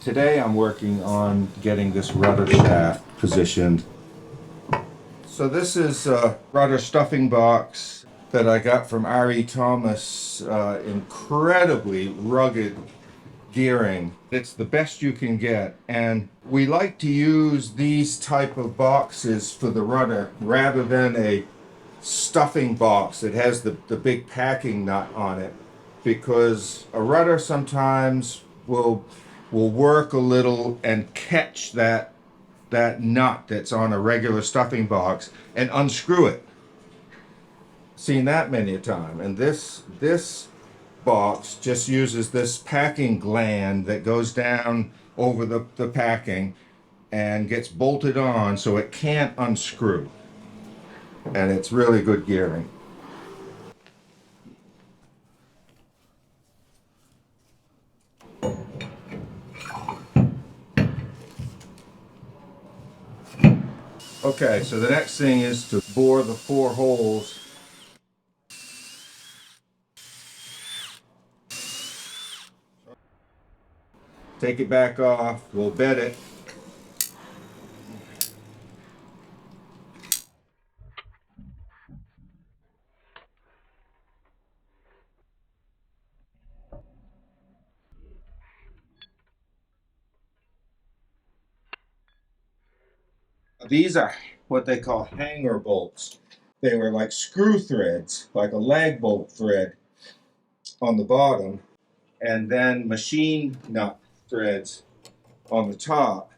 Today I'm working on getting this rudder shaft positioned. So this is a rudder stuffing box that I got from R.E. Thomas. Incredibly rugged gearing. It's the best you can get, and we like to use these type of boxes for the rudder rather than a stuffing box that has the big packing nut on it, because a rudder sometimes will work a little and catch that nut that's on a regular stuffing box and unscrew it. Seen that many a time. And this box just uses this packing gland that goes down over the packing and gets bolted on so it can't unscrew. And it's really good gearing. Okay, so the next thing is to bore the 4 holes. Take it back off, we'll bed it. These are what they call hanger bolts. They were like screw threads, like a lag bolt thread on the bottom, and then machine nut threads on the top.